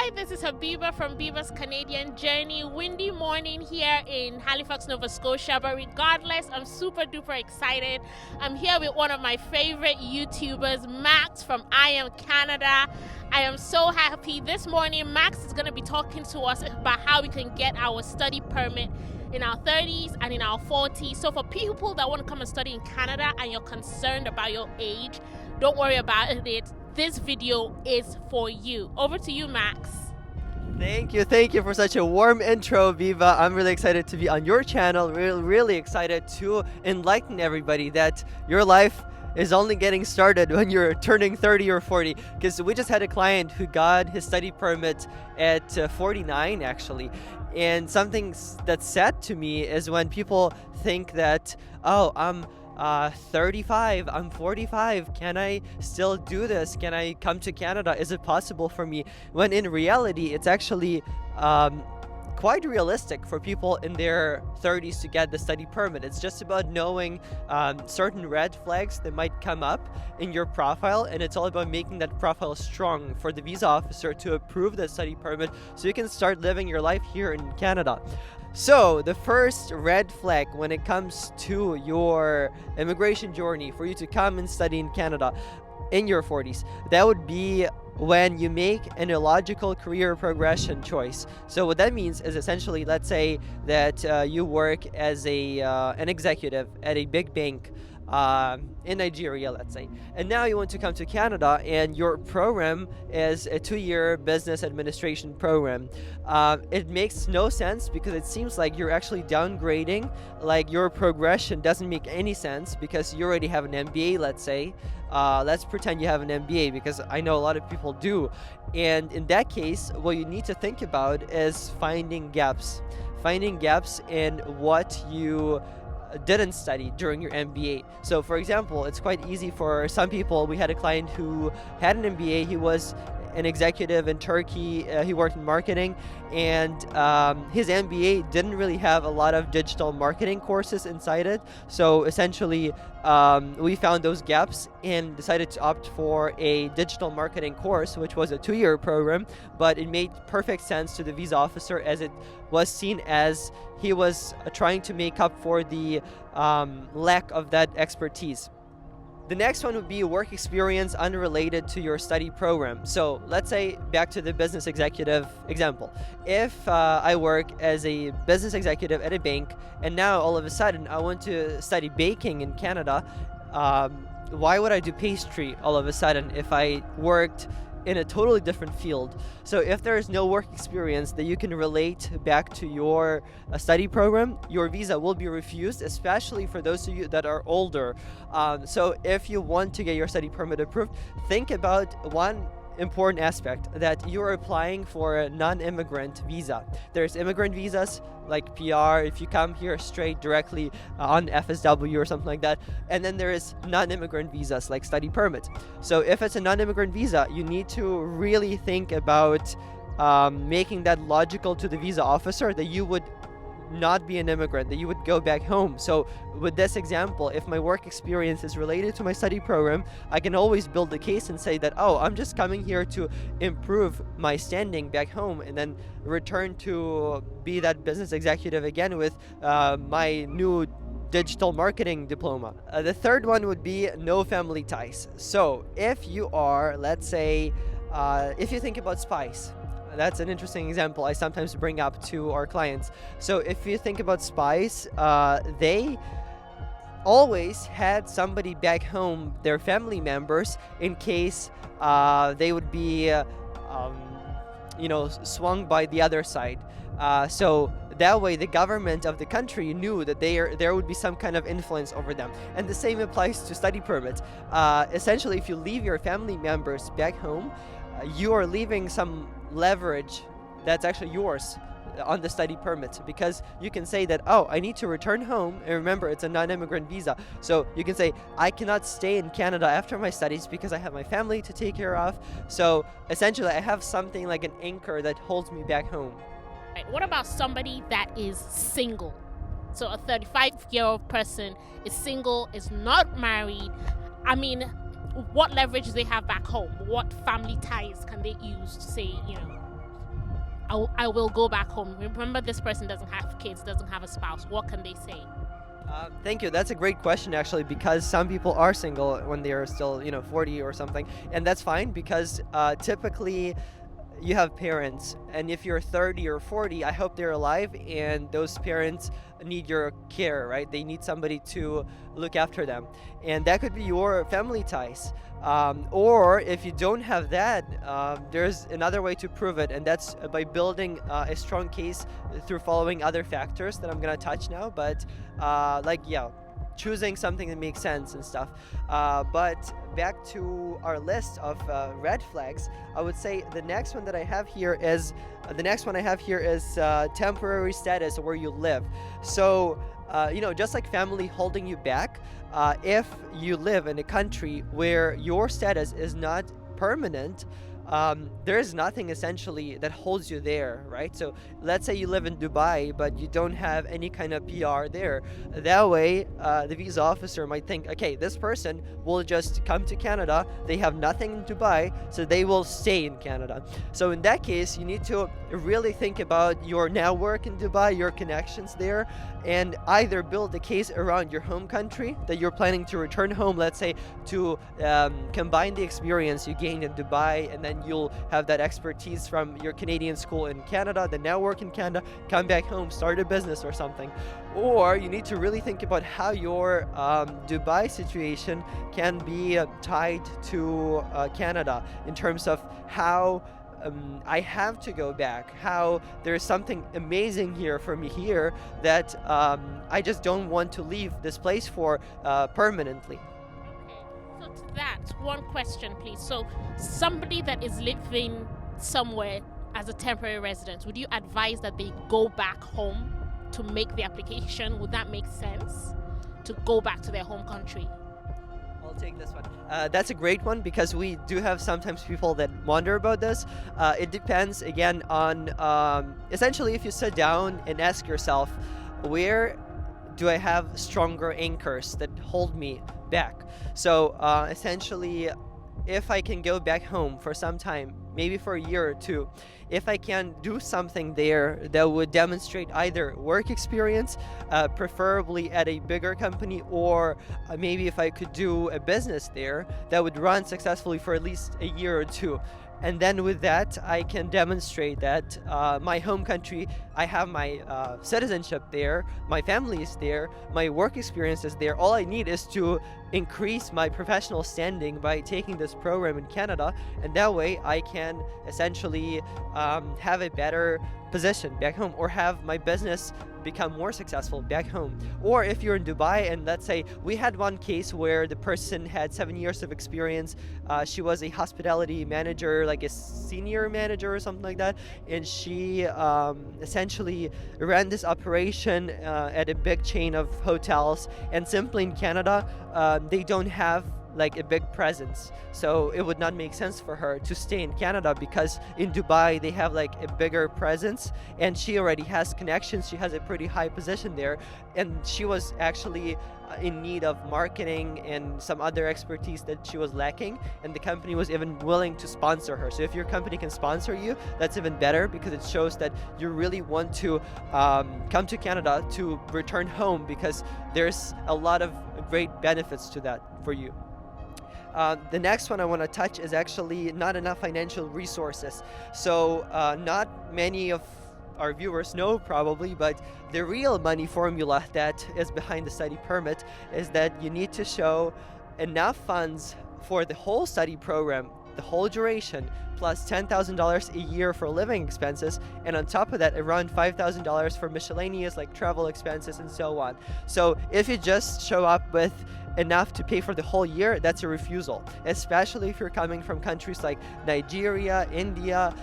Hi, this is Habiba from Biba's Canadian Journey. Windy morning here in Halifax, Nova Scotia, but regardless, I'm super duper excited. I'm here with one of my favorite YouTubers, Max from I Am Canada. I am so happy. This morning, Max is going to be talking to us about how we can get our study permit in our 30s and in our 40s. So for people that want to come and study in Canada and you're concerned about your age, don't worry about it. This video is for you. Over to you, Max. Thank you for such a warm intro, Viva. I'm really excited to be on your channel. Really excited to enlighten everybody that your life is only getting started when you're turning 30 or 40, because we just had a client who got his study permit at 49 actually. And something that's sad to me is when people think that, oh, I'm 35, I'm 45, can I still do this? Can I come to Canada? Is it possible for me? When in reality, it's actually quite realistic for people in their 30s to get the study permit. It's just about knowing certain red flags that might come up in your profile, and it's all about making that profile strong for the visa officer to approve the study permit so you can start living your life here in Canada. So the first red flag when it comes to your immigration journey for you to come and study in Canada in your 40s, that would be when you make an illogical career progression choice. So what that means is essentially, let's say that you work as an executive at a big bank in Nigeria, let's say, and now you want to come to Canada, and your program is a 2-year business administration program. It makes no sense because it seems like you're actually downgrading, like your progression doesn't make any sense because you already have an MBA, let's say. Let's pretend you have an MBA, because I know a lot of people do. And in that case, what you need to think about is finding gaps in what you didn't study during your MBA. So for example, it's quite easy for some people. We had a client who had an MBA. He was an executive in Turkey. He worked in marketing, and his MBA didn't really have a lot of digital marketing courses inside it. So essentially, we found those gaps and decided to opt for a digital marketing course, which was a 2-year program, but it made perfect sense to the visa officer as it was seen as he was trying to make up for the lack of that expertise. The next one would be work experience unrelated to your study program. So let's say, back to the business executive example. If I work as a business executive at a bank, and now all of a sudden I want to study baking in Canada, why would I do pastry all of a sudden if I worked in a totally different field? So if there is no work experience that you can relate back to your study program, your visa will be refused, especially for those of you that are older. So if you want to get your study permit approved, think about one important aspect, that you're applying for a non-immigrant visa. There's immigrant visas like PR, if you come here straight directly on FSW or something like that, and then there is non-immigrant visas like study permit. So if it's a non-immigrant visa, you need to really think about making that logical to the visa officer that you would not be an immigrant, that you would go back home. So with this example, if my work experience is related to my study program, I can always build a case and say that, oh, I'm just coming here to improve my standing back home and then return to be that business executive again with my new digital marketing diploma. The third one would be no family ties. So if you are, let's say, if you think about spies, that's an interesting example I sometimes bring up to our clients. So if you think about spies, they always had somebody back home, their family members, in case they would be swung by the other side. So that way the government of the country knew that there would be some kind of influence over them. And the same applies to study permits. Essentially, if you leave your family members back home, you are leaving some leverage that's actually yours on the study permit, because you can say that, oh, I need to return home, and remember, it's a non-immigrant visa, so you can say, I cannot stay in Canada after my studies because I have my family to take care of. So essentially, I have something like an anchor that holds me back home. What about somebody that is single? So a 35-year-old person is single, is not married. I mean, what leverage do they have back home? What family ties can they use to say, I will go back home. Remember, this person doesn't have kids, doesn't have a spouse. What can they say? Thank you. That's a great question, actually, because some people are single when they are still, 40 or something, and that's fine because typically you have parents, and if you're 30 or 40, I hope they're alive, and those parents need your care, right? They need somebody to look after them, and that could be your family ties. Or if you don't have that, there's another way to prove it, and that's by building a strong case through following other factors that I'm gonna touch now. But yeah, choosing something that makes sense and stuff. But back to our list of red flags, I would say the next one I have here is temporary status where you live. So just like family holding you back, if you live in a country where your status is not permanent, there is nothing essentially that holds you there, right? So let's say you live in Dubai, but you don't have any kind of PR there. That way, the visa officer might think, okay, this person will just come to Canada. They have nothing in Dubai, so they will stay in Canada. So in that case, you need to really think about your network in Dubai, your connections there, and either build a case around your home country that you're planning to return home, let's say, to combine the experience you gained in Dubai, and then you'll have that expertise from your Canadian school in Canada, the network in Canada, come back home, start a business or something. Or you need to really think about how your Dubai situation can be tied to Canada in terms of how I have to go back, how there's something amazing here for me here that I just don't want to leave this place for permanently. So to that, one question, please. So somebody that is living somewhere as a temporary resident, would you advise that they go back home to make the application? Would that make sense to go back to their home country? I'll take this one. That's a great one because we do have sometimes people that wonder about this. It depends again on essentially if you sit down and ask yourself, where do I have stronger anchors that hold me back? So essentially, if I can go back home for some time, maybe for a year or two, if I can do something there that would demonstrate either work experience, preferably at a bigger company, or maybe if I could do a business there that would run successfully for at least a year or two. And then with that, I can demonstrate that my home country, I have my citizenship there, my family is there, my work experience is there. All I need is to increase my professional standing by taking this program in Canada, and that way I can essentially have a better position back home, or have my business become more successful back home. Or if you're in Dubai, and let's say we had one case where the person had 7 years of experience, she was a hospitality manager, like a senior manager or something like that, and she essentially ran this operation at a big chain of hotels, and simply in Canada they don't have like a big presence, so it would not make sense for her to stay in Canada, because in Dubai they have like a bigger presence, and she already has connections, she has a pretty high position there, and she was actually in need of marketing and some other expertise that she was lacking, and the company was even willing to sponsor her. So if your company can sponsor you, that's even better, because it shows that you really want to come to Canada to return home, because there's a lot of great benefits to that for you. The next one I want to touch is actually not enough financial resources. So not many of our viewers know probably, but the real money formula that is behind the study permit is that you need to show enough funds for the whole study program, the whole duration, plus $10,000 a year for living expenses, and on top of that around $5,000 for miscellaneous like travel expenses and so on. So if you just show up with enough to pay for the whole year, that's a refusal, especially if you're coming from countries like Nigeria, India,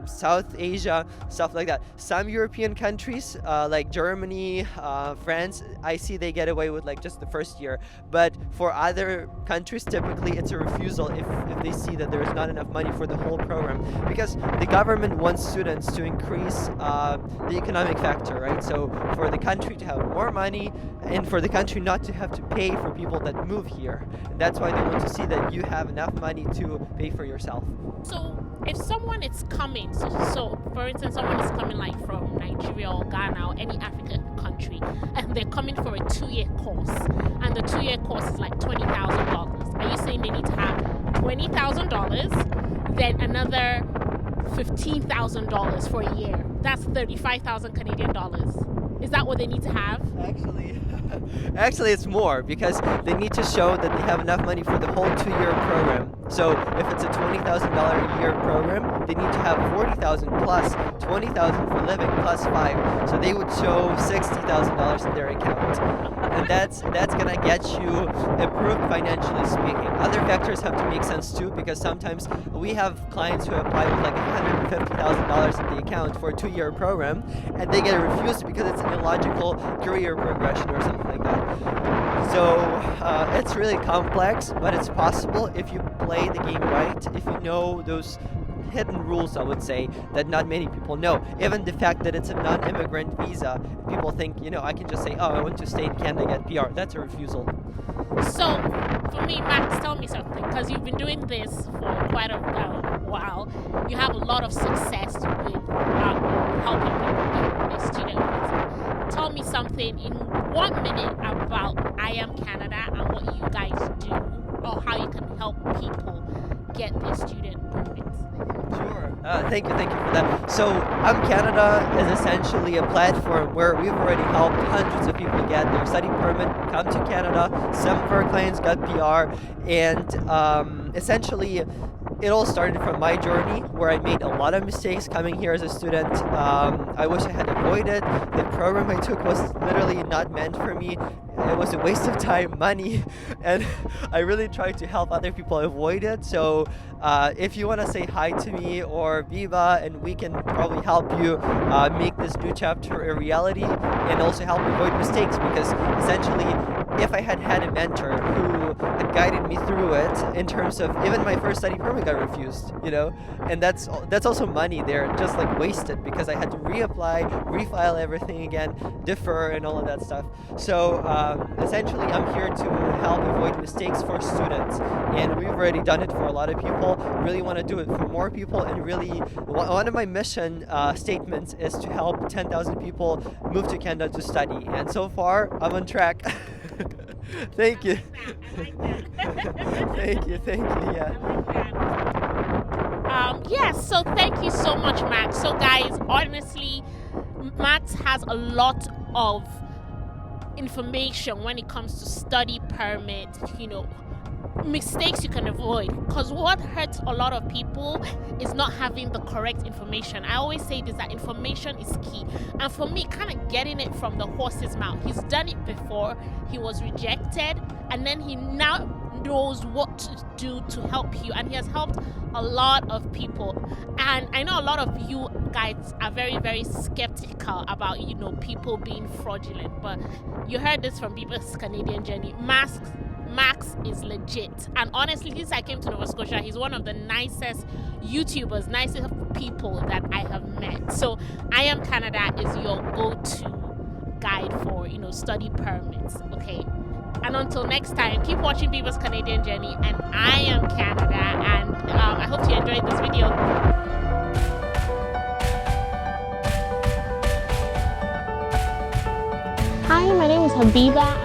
South Asia, stuff like that. Some European countries like Germany, France, I see they get away with like just the first year, but for other countries typically it's a refusal if they see that there is not enough money for the whole program, because the government wants students to increase the economic factor, right? So for the country to have more money, and for the country not to have to pay for people that move here. And that's why they want to see that you have enough money to pay for yourself. So if someone is coming, so for instance, someone is coming like from Nigeria or Ghana or any African country, and they're coming for a 2-year course, and the 2-year course is like $20,000. Are you saying they need to have $20,000, then another $15,000 for a year? That's 35,000 Canadian dollars. Is that what they need to have? Actually, it's more because they need to show that they have enough money for the whole 2-year program. So if it's a $20,000 a year program, they need to have $40,000 plus $20,000 for living plus 5. So they would show $60,000 in their account, and that's gonna get you improved financially speaking. Other factors have to make sense too, because sometimes we have clients who apply with like $150,000 in the account for a 2-year program, and they get refused because it's an illogical career progression or something like that. So it's really complex, but it's possible if you play the game right, if you know those hidden rules, I would say, that not many people know. Even the fact that it's a non-immigrant visa, people think, I can just say, oh, I want to stay in Canada, get PR. That's a refusal. So, for me, Max, tell me something, because you've been doing this for quite a while. You have a lot of success with helping people get a student visa. Tell me something in 1 minute about I Am Canada and what you guys do, or how you can help people get their student permits. Sure. Thank you for that. So, Canada is essentially a platform where we've already helped hundreds of people get their study permit, come to Canada. Some of our clients got PR, and essentially, it all started from my journey where I made a lot of mistakes coming here as a student. I wish I had avoided. The program I took was literally not meant for me. It was a waste of time, money, and I really tried to help other people avoid it. So if you want to say hi to me or Viva, and we can probably help you make this new chapter a reality and also help avoid mistakes, because essentially if I had had a mentor who had guided me through it, in terms of even my first study permit got refused, and that's also money there, just like wasted, because I had to reapply, refile everything again, defer and all of that stuff. So essentially I'm here to help avoid mistakes for students, and we've already done it for a lot of people. Really want to do it for more people, and really one of my mission statements is to help 10,000 people move to Canada to study, and so far I'm on track. Thank you. Thank you. Yeah. Yes, so thank you so much, Max. So guys, honestly, Max has a lot of information when it comes to study permit, mistakes you can avoid, because what hurts a lot of people is not having the correct information. I always say this, that information is key, and for me, kind of getting it from the horse's mouth. He's done it before, he was rejected, and then he now knows what to do to help you, and he has helped a lot of people. And I know a lot of you guys are very, very skeptical about people being fraudulent, but you heard this from Beaver's Canadian Journey. Max is legit, and honestly, since I came to Nova Scotia, he's one of the nicest YouTubers, nicest people that I have met. So I Am Canada is your go-to guide for study permits. Okay, and until next time, keep watching Beaver's Canadian Journey, and I Am Canada, and I hope you enjoyed this video. Hi, my name is Habiba.